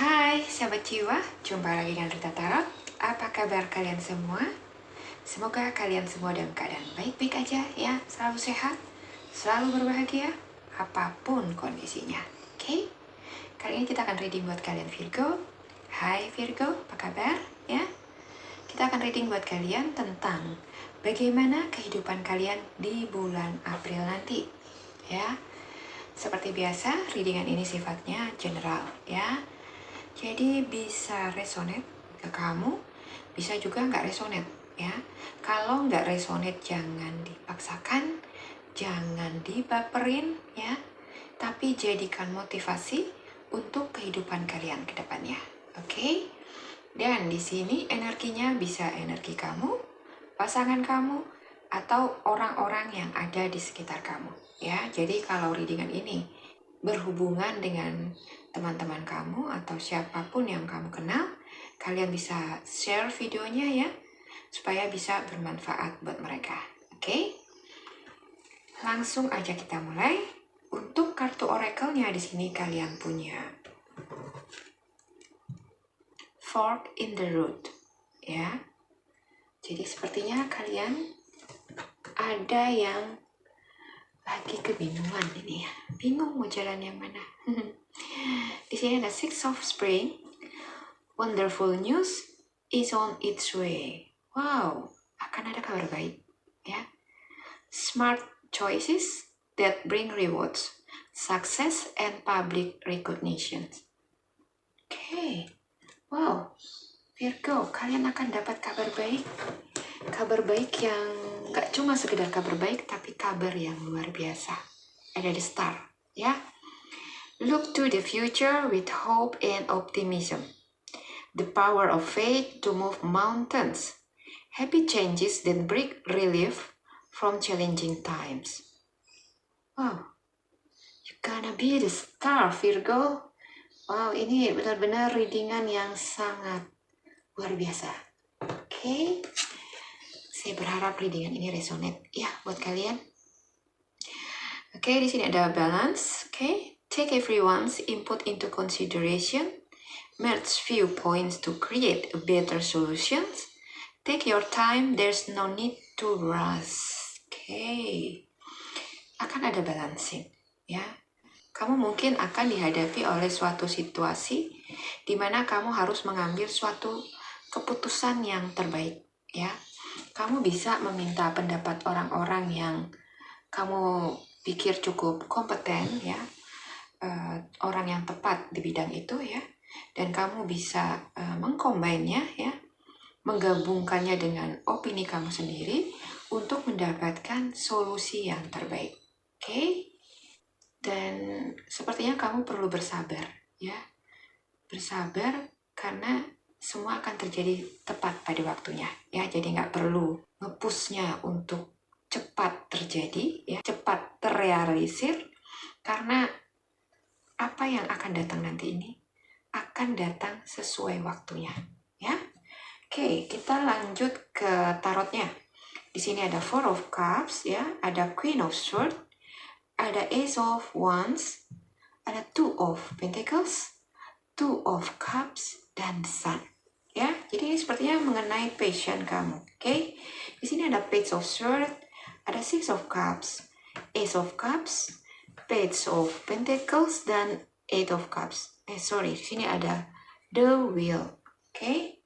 Hai sahabat jiwa, jumpa lagi dengan Rita Tarot. Apa kabar kalian semua? Semoga kalian semua dalam keadaan baik-baik aja ya, selalu sehat, selalu berbahagia, apapun kondisinya. Oke? Kali ini kita akan reading buat kalian Virgo. Hai Virgo, apa kabar ya? Kita akan reading buat kalian tentang bagaimana kehidupan kalian di bulan April nanti ya. Seperti biasa, readingan ini sifatnya general ya. Jadi bisa resonate ke kamu, bisa juga nggak resonate ya. Kalau nggak resonate jangan dipaksakan, jangan dibaperin ya. Tapi jadikan motivasi untuk kehidupan kalian ke depannya. Oke? Dan di sini energinya bisa energi kamu, pasangan kamu, atau orang-orang yang ada di sekitar kamu ya. Jadi kalau readingan ini berhubungan dengan teman-teman kamu atau siapapun yang kamu kenal, kalian bisa share videonya ya, supaya bisa bermanfaat buat mereka. Oke? Langsung aja kita mulai. Untuk kartu oracle-nya di sini kalian punya Fork in the Road ya. Jadi sepertinya kalian ada yang lagi kebingungan ini ya. Bingung mau jalan yang mana. Di sini ada Six of Spring. Wonderful news is on its way. Wow, akan ada kabar baik ya. Smart choices that bring rewards, success and public recognition. Oke. Wow, Virgo, kalian akan dapat kabar baik. Kabar baik yang gak cuma sekedar kabar baik, tapi kabar yang luar biasa. Ada di star ya. Look to the future with hope and optimism. The power of faith to move mountains. Happy changes that bring relief from challenging times. Wow, you're gonna be the star, Virgo. Wow, ini benar-benar readingan yang sangat luar biasa. Oke, saya berharap readingan ini resonate ya buat kalian. Oke, di sini ada balance. Oke, take everyone's input into consideration. Merge viewpoints to create a better solutions. Take your time, there's no need to rush. Oke. Akan ada balancing ya. Kamu mungkin akan dihadapi oleh suatu situasi di mana kamu harus mengambil suatu keputusan yang terbaik ya. Kamu bisa meminta pendapat orang-orang yang kamu pikir cukup kompeten ya. Orang yang tepat di bidang itu ya. Dan kamu bisa mengcombine-nya ya, menggabungkannya dengan opini kamu sendiri untuk mendapatkan solusi yang terbaik. Oke? Dan sepertinya kamu perlu bersabar ya. Bersabar karena semua akan terjadi tepat pada waktunya ya. Jadi nggak perlu nge-push-nya untuk cepat terjadi ya, cepat terrealisir, karena apa yang akan datang nanti ini akan datang sesuai waktunya ya. Oke, kita lanjut ke tarotnya. Di sini ada Four of Cups ya, ada Queen of Swords, ada Ace of Wands, ada Two of Pentacles, Two of Cups, dan Sun ya. Jadi ini sepertinya mengenai passion kamu. Oke, di sini ada Page of Swords, ada Six of Cups, Ace of Cups, Page of Pentacles, dan Eight of Cups. Di sini ada The Wheel. Oke,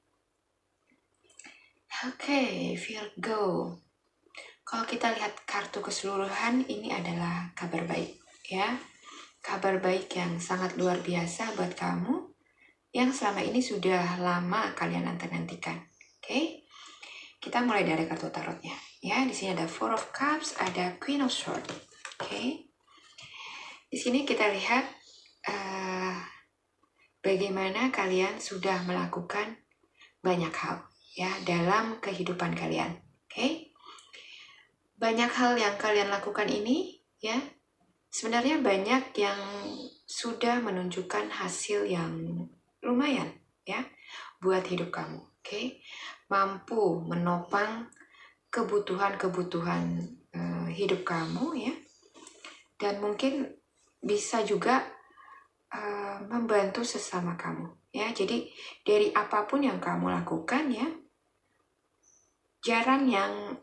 Virgo. Kalau kita lihat kartu keseluruhan, ini adalah kabar baik ya. Kabar baik yang sangat luar biasa buat kamu yang selama ini sudah lama kalian nanti-nantikan. Oke. Kita mulai dari kartu tarotnya ya. Di sini ada Four of Cups, ada Queen of Swords. Oke. Di sini kita lihat bagaimana kalian sudah melakukan banyak hal ya dalam kehidupan kalian. Oke. Banyak hal yang kalian lakukan ini ya, sebenarnya banyak yang sudah menunjukkan hasil yang lumayan ya buat hidup kamu. Oke. Mampu menopang kebutuhan-kebutuhan hidup kamu ya. Dan mungkin bisa juga membantu sesama kamu ya. Jadi dari apapun yang kamu lakukan ya, jarang yang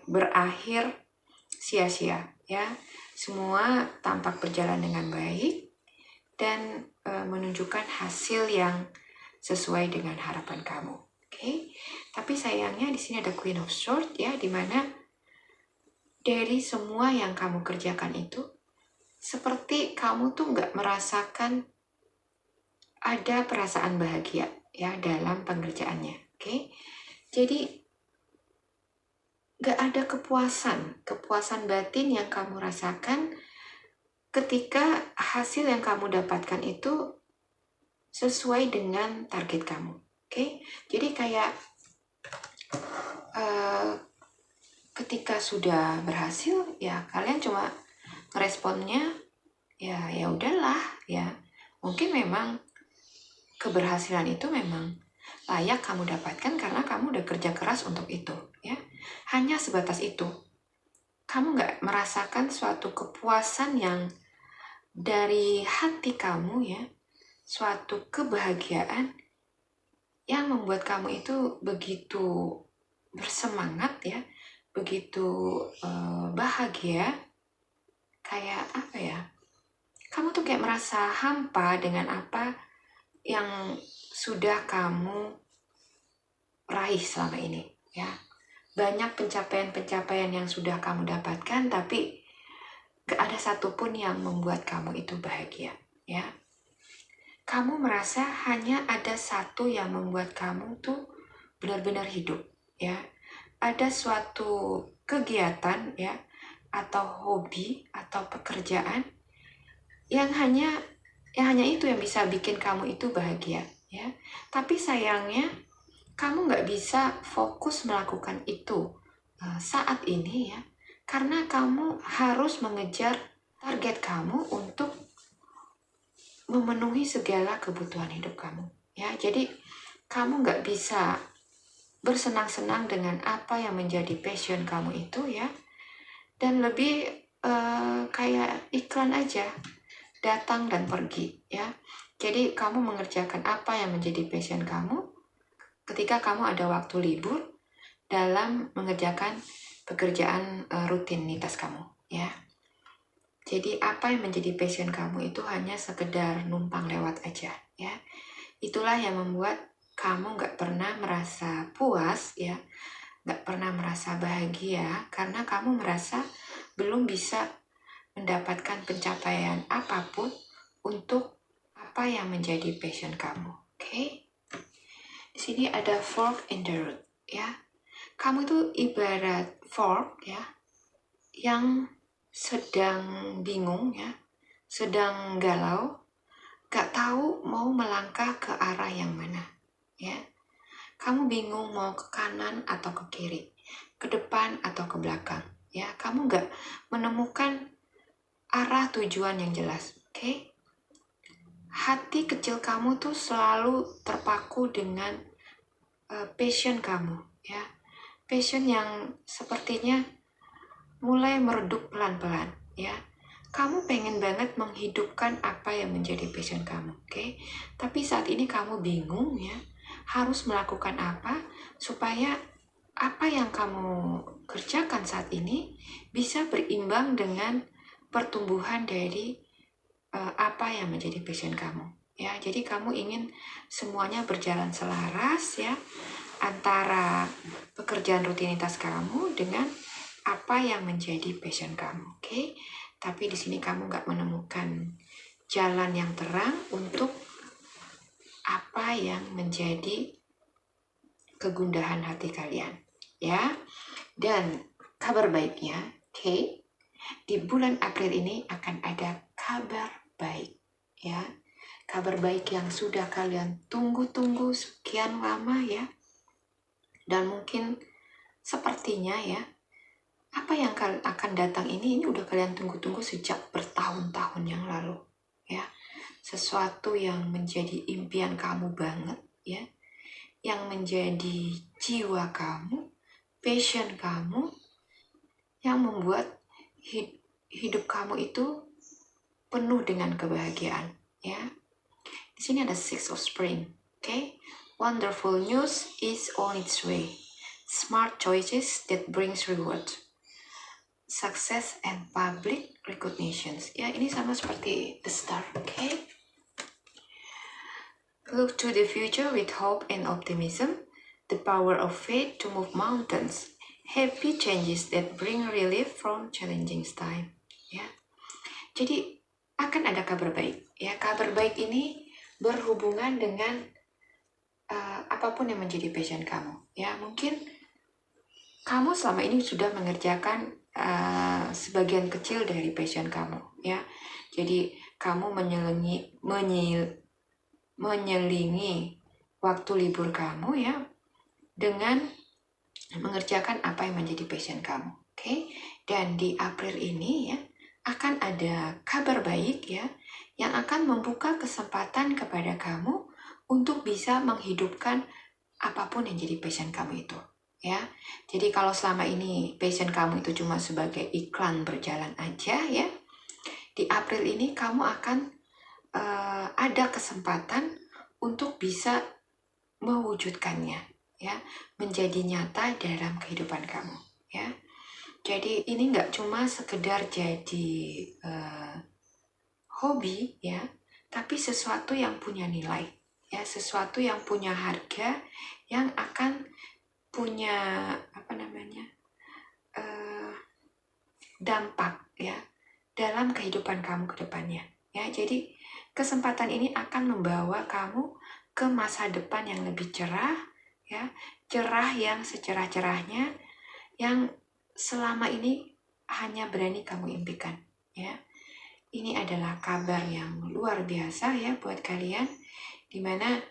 berakhir sia-sia ya. Semua tampak berjalan dengan baik dan menunjukkan hasil yang sesuai dengan harapan kamu. Oke. Tapi sayangnya di sini ada Queen of Swords ya, dimana dari semua yang kamu kerjakan itu seperti kamu tuh nggak merasakan ada perasaan bahagia ya dalam pengerjaannya. Oke. Jadi nggak ada kepuasan batin yang kamu rasakan ketika hasil yang kamu dapatkan itu sesuai dengan target kamu. Oke. Jadi kayak ketika sudah berhasil ya kalian cuma responnya ya udahlah ya. Mungkin memang keberhasilan itu memang layak kamu dapatkan karena kamu udah kerja keras untuk itu ya. Hanya sebatas itu. Kamu nggak merasakan suatu kepuasan yang dari hati kamu ya, suatu kebahagiaan yang membuat kamu itu begitu bersemangat ya, begitu bahagia, kayak apa ya, kamu tuh kayak merasa hampa dengan apa yang sudah kamu raih selama ini ya. Banyak pencapaian-pencapaian yang sudah kamu dapatkan, tapi gak ada satupun yang membuat kamu itu bahagia ya. Kamu merasa hanya ada satu yang membuat kamu tuh benar-benar hidup ya. Ada suatu kegiatan ya, atau hobi atau pekerjaan yang hanya itu yang bisa bikin kamu itu bahagia ya. Tapi sayangnya kamu nggak bisa fokus melakukan itu saat ini ya, karena kamu harus mengejar target kamu untuk memenuhi segala kebutuhan hidup kamu ya. Jadi kamu nggak bisa bersenang-senang dengan apa yang menjadi passion kamu itu ya, dan lebih kayak iklan aja, datang dan pergi ya. Jadi kamu mengerjakan apa yang menjadi passion kamu ketika kamu ada waktu libur dalam mengerjakan pekerjaan rutinitas kamu ya. Jadi apa yang menjadi passion kamu itu hanya sekedar numpang lewat aja ya. Itulah yang membuat kamu gak pernah merasa puas ya, gak pernah merasa bahagia karena kamu merasa belum bisa mendapatkan pencapaian apapun untuk apa yang menjadi passion kamu. Oke? Di sini ada fork in the road ya. Kamu itu ibarat fork ya, yang sedang bingung ya, sedang galau, gak tahu mau melangkah ke arah yang mana ya. Kamu bingung mau ke kanan atau ke kiri, ke depan atau ke belakang ya. Kamu gak menemukan arah tujuan yang jelas. Oke? Hati kecil kamu tuh selalu terpaku dengan passion kamu ya. Passion yang sepertinya mulai meredup pelan-pelan ya. Kamu pengen banget menghidupkan apa yang menjadi passion kamu, oke? Tapi saat ini kamu bingung ya, harus melakukan apa supaya apa yang kamu kerjakan saat ini bisa berimbang dengan pertumbuhan dari apa yang menjadi passion kamu ya. Jadi kamu ingin semuanya berjalan selaras ya, antara pekerjaan rutinitas kamu dengan apa yang menjadi passion kamu, oke? Tapi di sini kamu nggak menemukan jalan yang terang untuk apa yang menjadi kegundahan hati kalian ya. Dan kabar baiknya, oke, di bulan April ini akan ada kabar baik ya. Kabar baik yang sudah kalian tunggu-tunggu sekian lama ya. Dan mungkin sepertinya ya, apa yang akan datang ini udah kalian tunggu-tunggu sejak bertahun-tahun yang lalu ya. Sesuatu yang menjadi impian kamu banget ya, yang menjadi jiwa kamu, passion kamu, yang membuat hidup kamu itu penuh dengan kebahagiaan ya. Di sini ada Six of Spring. Okay? Wonderful news is on its way. Smart choices that brings reward. Success and public recognitions. Ya, ini sama seperti the star. Okay? Look to the future with hope and optimism. The power of faith to move mountains. Happy changes that bring relief from challenging time. Ya. Jadi akan ada kabar baik. Ya, kabar baik ini berhubungan dengan apapun yang menjadi passion kamu. Ya, mungkin kamu selama ini sudah mengerjakan sebagian kecil dari passion kamu. Ya, jadi kamu menyelingi waktu libur kamu ya dengan mengerjakan apa yang menjadi passion kamu. Oke? Dan di April ini ya akan ada kabar baik ya yang akan membuka kesempatan kepada kamu untuk bisa menghidupkan apapun yang jadi passion kamu itu. Ya, jadi kalau selama ini passion kamu itu cuma sebagai iklan berjalan aja ya, di April ini kamu akan ada kesempatan untuk bisa mewujudkannya, ya, menjadi nyata dalam kehidupan kamu, ya. Jadi ini nggak cuma sekedar jadi hobi, ya, tapi sesuatu yang punya nilai, ya, sesuatu yang punya harga, yang akan punya dampak, ya, dalam kehidupan kamu ke depannya, ya. Jadi kesempatan ini akan membawa kamu ke masa depan yang lebih cerah, ya, cerah yang secerah-cerahnya, yang selama ini hanya berani kamu impikan, ya. Ini adalah kabar yang luar biasa ya buat kalian, dimana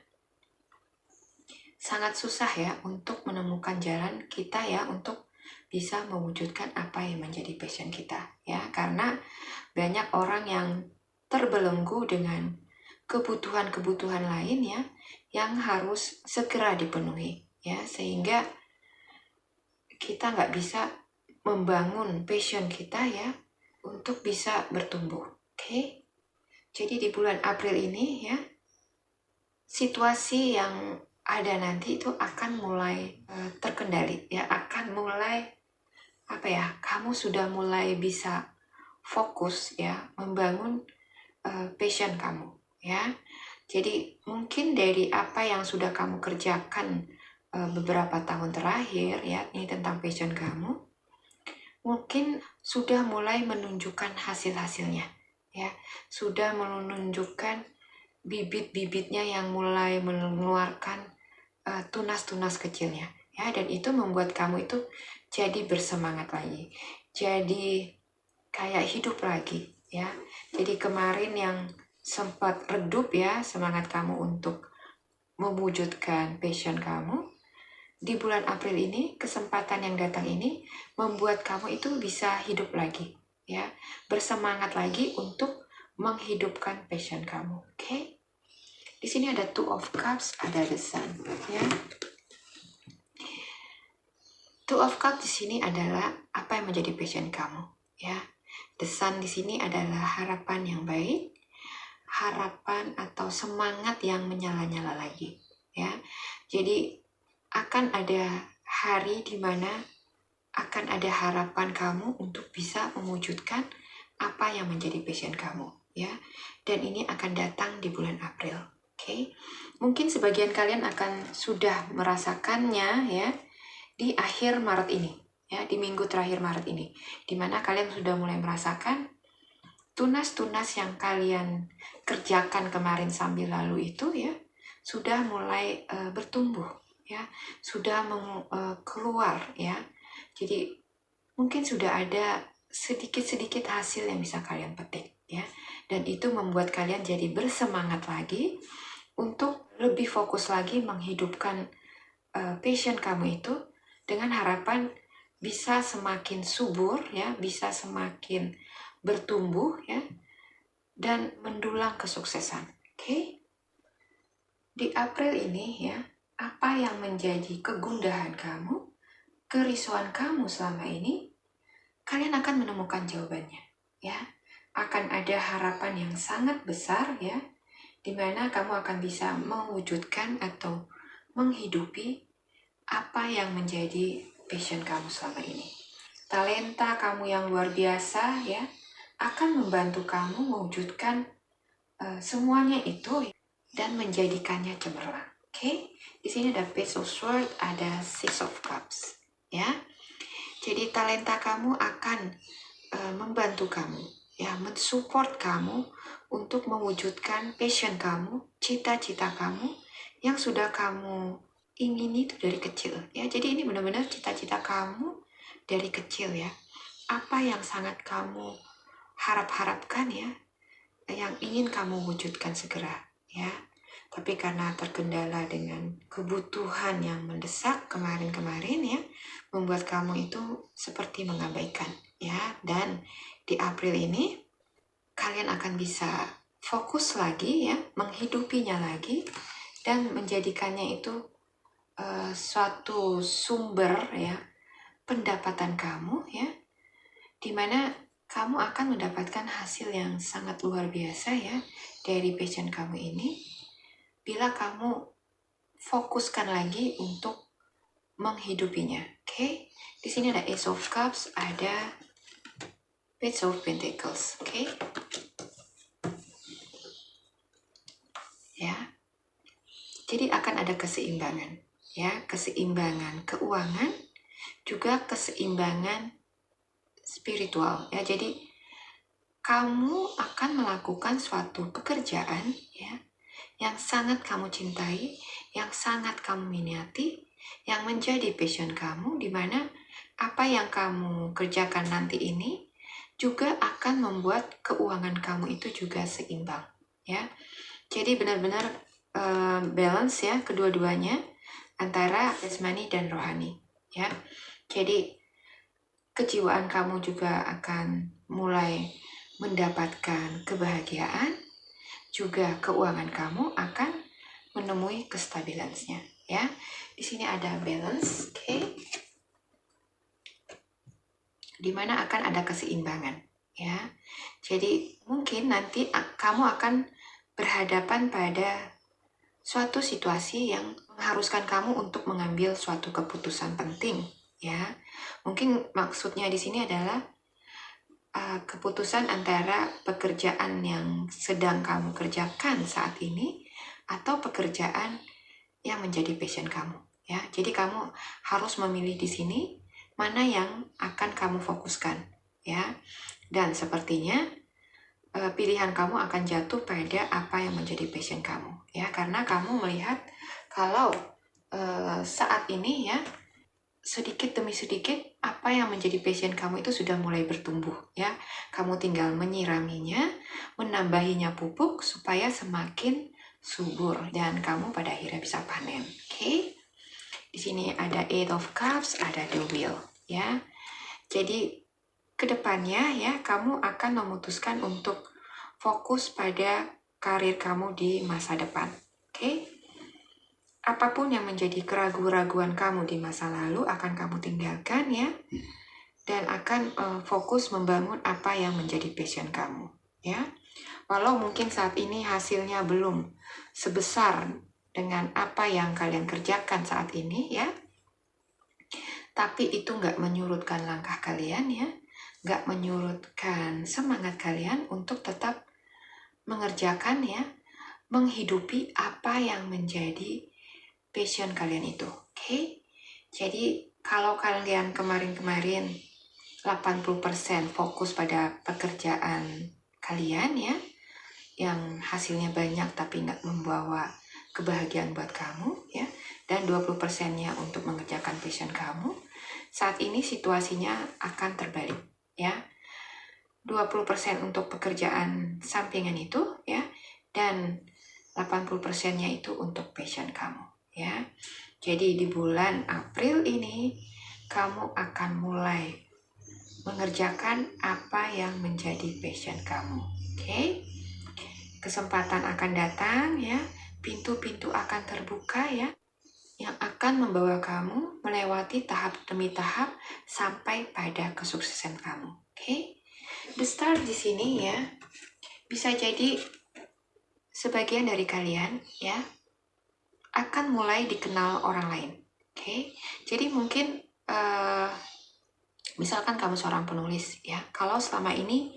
sangat susah ya untuk menemukan jalan kita ya untuk bisa mewujudkan apa yang menjadi passion kita, ya, karena banyak orang yang terbelenggu dengan kebutuhan-kebutuhan lain ya yang harus segera dipenuhi, ya, sehingga kita nggak bisa membangun passion kita ya untuk bisa bertumbuh. Oke? Jadi di bulan April ini ya situasi yang ada nanti itu akan mulai terkendali ya, akan mulai kamu sudah mulai bisa fokus ya membangun passion kamu ya. Jadi mungkin dari apa yang sudah kamu kerjakan beberapa tahun terakhir ya, ini tentang passion kamu, mungkin sudah mulai menunjukkan hasil-hasilnya ya, sudah menunjukkan bibit-bibitnya yang mulai mengeluarkan tunas-tunas kecilnya ya, dan itu membuat kamu itu jadi bersemangat lagi, jadi kayak hidup lagi ya. Jadi kemarin yang sempat redup ya semangat kamu untuk mewujudkan passion kamu, di bulan April ini kesempatan yang datang ini membuat kamu itu bisa hidup lagi ya, bersemangat lagi untuk menghidupkan passion kamu. Oke? Di sini ada Two of Cups, ada the Sun, ya. Two of Cups di sini adalah apa yang menjadi passion kamu, ya. The Sun di sini adalah harapan yang baik, harapan atau semangat yang menyala-nyala lagi, ya. Jadi akan ada hari di mana akan ada harapan kamu untuk bisa mewujudkan apa yang menjadi passion kamu, ya. Dan ini akan datang di bulan April. Oke, mungkin sebagian kalian akan sudah merasakannya ya di akhir Maret ini, ya, di minggu terakhir Maret ini, dimana kalian sudah mulai merasakan tunas-tunas yang kalian kerjakan kemarin sambil lalu itu ya sudah mulai bertumbuh, ya, sudah keluar ya. Jadi mungkin sudah ada sedikit-sedikit hasil yang bisa kalian petik ya, dan itu membuat kalian jadi bersemangat lagi untuk lebih fokus lagi menghidupkan passion kamu itu dengan harapan bisa semakin subur ya, bisa semakin bertumbuh ya, dan mendulang kesuksesan. Oke? Di April ini ya, apa yang menjadi kegundahan kamu, kerisauan kamu selama ini, kalian akan menemukan jawabannya ya. Akan ada harapan yang sangat besar ya, dimana kamu akan bisa mewujudkan atau menghidupi apa yang menjadi passion kamu selama ini. Talenta kamu yang luar biasa ya akan membantu kamu mewujudkan semuanya itu dan menjadikannya cemerlang. Oke, di sini ada Page of Swords, ada Six of Cups ya. Jadi talenta kamu akan membantu kamu ya, mensupport kamu untuk mewujudkan passion kamu, cita-cita kamu yang sudah kamu ingini itu dari kecil ya. Jadi ini benar-benar cita-cita kamu dari kecil ya. Apa yang sangat kamu harapkan ya, yang ingin kamu wujudkan segera ya. Tapi karena terkendala dengan kebutuhan yang mendesak kemarin-kemarin ya, membuat kamu itu seperti mengabaikan ya. Dan di April ini kalian akan bisa fokus lagi ya, menghidupinya lagi dan menjadikannya itu suatu sumber ya pendapatan kamu ya, dimana kamu akan mendapatkan hasil yang sangat luar biasa ya dari passion kamu ini bila kamu fokuskan lagi untuk menghidupinya. Oke, di sini ada Ace of Cups, ada Page of Pentacles. Oke, ya. Jadi akan ada keseimbangan ya, keseimbangan keuangan, juga keseimbangan spiritual ya. Jadi kamu akan melakukan suatu pekerjaan ya yang sangat kamu cintai, yang sangat kamu minati, yang menjadi passion kamu, di mana apa yang kamu kerjakan nanti ini juga akan membuat keuangan kamu itu juga seimbang ya. Jadi benar-benar balance ya kedua-duanya antara jasmani dan rohani ya. Jadi kejiwaan kamu juga akan mulai mendapatkan kebahagiaan, juga keuangan kamu akan menemui kestabilannya ya. Di sini ada balance, oke. Dimana akan ada keseimbangan ya. Jadi mungkin nanti kamu akan berhadapan pada suatu situasi yang mengharuskan kamu untuk mengambil suatu keputusan penting ya. Mungkin maksudnya di sini adalah keputusan antara pekerjaan yang sedang kamu kerjakan saat ini atau pekerjaan yang menjadi passion kamu ya. Jadi kamu harus memilih di sini mana yang akan kamu fokuskan ya. Dan sepertinya pilihan kamu akan jatuh pada apa yang menjadi passion kamu ya, karena kamu melihat kalau saat ini ya, sedikit demi sedikit apa yang menjadi passion kamu itu sudah mulai bertumbuh ya. Kamu tinggal menyiraminya, menambahinya pupuk supaya semakin subur dan kamu pada akhirnya bisa panen. Oke. Di sini ada Eight of Cups, ada The Wheel ya. Jadi kedepannya ya, kamu akan memutuskan untuk fokus pada karir kamu di masa depan. Oke. Apapun yang menjadi keraguan-raguan kamu di masa lalu akan kamu tinggalkan ya, dan akan fokus membangun apa yang menjadi passion kamu ya. Walau mungkin saat ini hasilnya belum sebesar dengan apa yang kalian kerjakan saat ini ya, tapi itu nggak menyurutkan langkah kalian ya, nggak menyurutkan semangat kalian untuk tetap mengerjakan ya, menghidupi apa yang menjadi passion kalian itu. Oke. Jadi kalau kalian kemarin-kemarin 80% fokus pada pekerjaan kalian ya, yang hasilnya banyak tapi nggak membawa kebahagiaan buat kamu ya, dan 20%-nya untuk mengerjakan passion kamu, saat ini situasinya akan terbalik ya. 20% untuk pekerjaan sampingan itu ya, dan 80%-nya itu untuk passion kamu ya. Jadi di bulan April ini kamu akan mulai mengerjakan apa yang menjadi passion kamu. Oke. Kesempatan akan datang ya, pintu-pintu akan terbuka ya, yang akan membawa kamu melewati tahap demi tahap sampai pada kesuksesan kamu. Oke. The Star di sini ya, bisa jadi sebagian dari kalian ya akan mulai dikenal orang lain. Oke, jadi mungkin misalkan kamu seorang penulis ya, kalau selama ini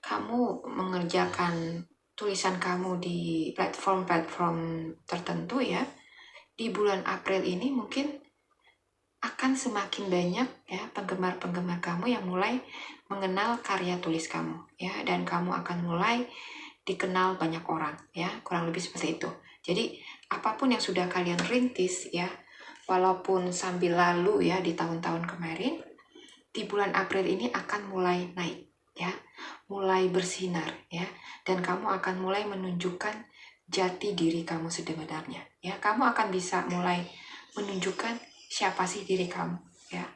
kamu mengerjakan tulisan kamu di platform-platform tertentu ya, di bulan April ini mungkin akan semakin banyak ya penggemar-penggemar kamu yang mulai mengenal karya tulis kamu ya, dan kamu akan mulai dikenal banyak orang ya, kurang lebih seperti itu. Jadi apapun yang sudah kalian rintis ya, walaupun sambil lalu ya di tahun-tahun kemarin, di bulan April ini akan mulai naik ya, mulai bersinar ya, dan kamu akan mulai menunjukkan jati diri kamu sebenarnya ya. Kamu akan bisa mulai menunjukkan siapa sih diri kamu ya.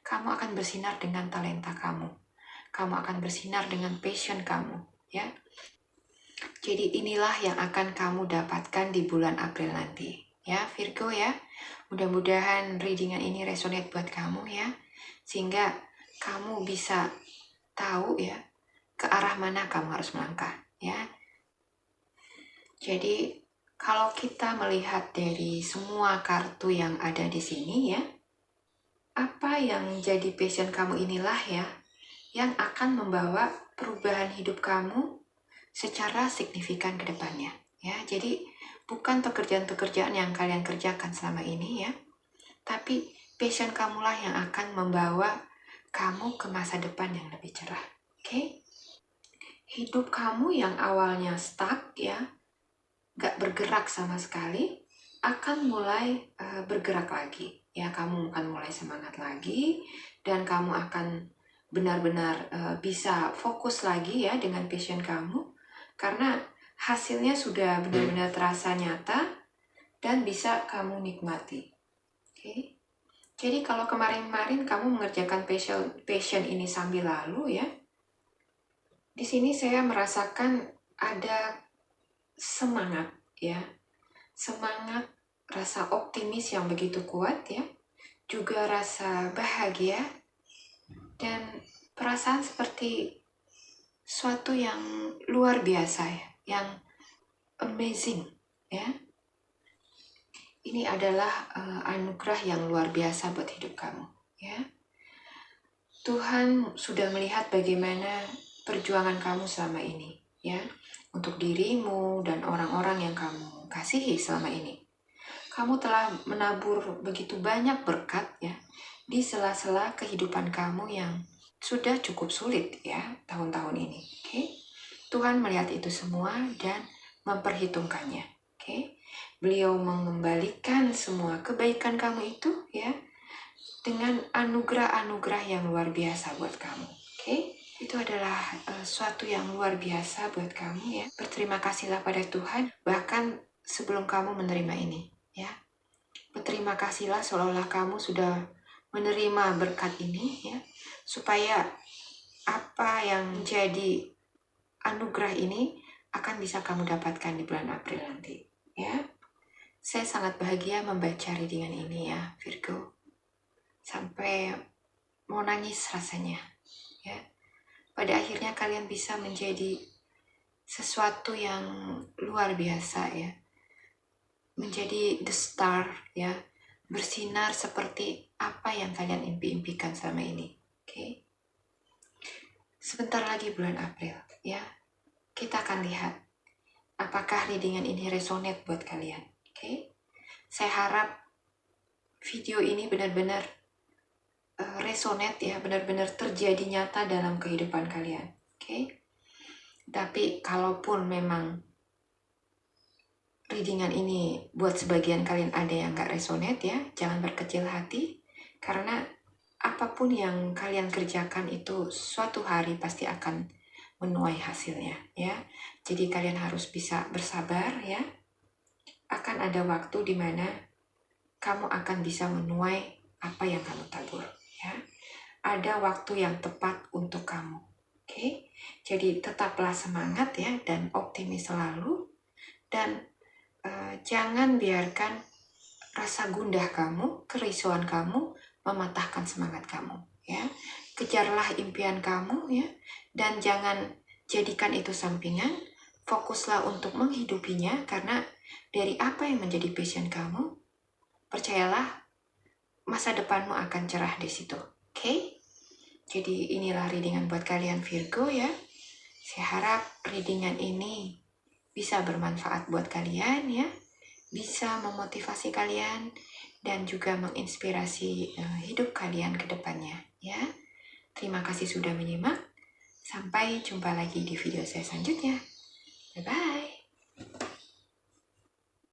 Kamu akan bersinar dengan talenta kamu. Kamu akan bersinar dengan passion kamu ya. Jadi inilah yang akan kamu dapatkan di bulan April nanti ya, Virgo ya. Mudah-mudahan readingan ini resonate buat kamu ya, sehingga kamu bisa tahu ya ke arah mana kamu harus melangkah ya. Jadi kalau kita melihat dari semua kartu yang ada di sini ya, apa yang jadi passion kamu inilah ya yang akan membawa perubahan hidup kamu secara signifikan ke depannya ya. Jadi bukan pekerjaan-pekerjaan yang kalian kerjakan selama ini ya, tapi passion kamulah yang akan membawa kamu ke masa depan yang lebih cerah. Oke? Hidup kamu yang awalnya stuck ya, gak bergerak sama sekali, akan mulai bergerak lagi ya. Kamu akan mulai semangat lagi, dan kamu akan benar-benar bisa fokus lagi ya dengan passion kamu, karena hasilnya sudah benar-benar terasa nyata dan bisa kamu nikmati. Oke? Jadi kalau kemarin-kemarin kamu mengerjakan passion ini sambil lalu ya, di sini saya merasakan ada semangat ya, semangat, rasa optimis yang begitu kuat ya, juga rasa bahagia dan perasaan seperti suatu yang luar biasa ya, yang amazing ya. Ini adalah anugerah yang luar biasa buat hidup kamu ya. Tuhan sudah melihat bagaimana perjuangan kamu selama ini ya, untuk dirimu dan orang-orang yang kamu kasihi selama ini. Kamu telah menabur begitu banyak berkat ya di sela-sela kehidupan kamu yang sudah cukup sulit ya tahun-tahun ini. Oke? Tuhan melihat itu semua dan memperhitungkannya. Oke? Beliau mengembalikan semua kebaikan kamu itu ya dengan anugerah-anugerah yang luar biasa buat kamu. Oke? Itu adalah suatu yang luar biasa buat kamu ya. Berterima kasihlah pada Tuhan bahkan sebelum kamu menerima ini ya. Berterima kasihlah seolah-olah kamu sudah menerima berkat ini ya, supaya apa yang menjadi anugerah ini akan bisa kamu dapatkan di bulan April nanti ya. Saya sangat bahagia membaca readingan ini ya, Virgo. Sampai mau nangis rasanya ya. Pada akhirnya kalian bisa menjadi sesuatu yang luar biasa ya, menjadi the star ya, bersinar seperti apa yang kalian impi-impikan selama ini. Oke? Sebentar lagi bulan April ya, kita akan lihat apakah readingan ini resonate buat kalian. Oke? Saya harap video ini benar-benar resonate ya, benar-benar terjadi nyata dalam kehidupan kalian. Oke? Tapi kalaupun memang readingan ini buat sebagian kalian ada yang gak resonate ya, jangan berkecil hati, karena apapun yang kalian kerjakan itu suatu hari pasti akan menuai hasilnya ya. Jadi kalian harus bisa bersabar ya. Akan ada waktu di mana kamu akan bisa menuai apa yang kamu tabur ya. Ada waktu yang tepat untuk kamu. Oke? Jadi tetaplah semangat ya dan optimis selalu, dan jangan biarkan rasa gundah kamu, kerisauan kamu mematahkan semangat kamu ya. Kejarlah impian kamu ya, dan jangan jadikan itu sampingan. fokuslah untuk menghidupinya, karena dari apa yang menjadi passion kamu, percayalah masa depanmu akan cerah di situ. Oke? Jadi inilah readingan buat kalian Virgo ya. Saya harap readingan ini bisa bermanfaat buat kalian ya. Bisa memotivasi kalian dan juga menginspirasi hidup kalian ke depannya ya. Terima kasih sudah menyimak. Sampai jumpa lagi di video saya selanjutnya. Bye-bye.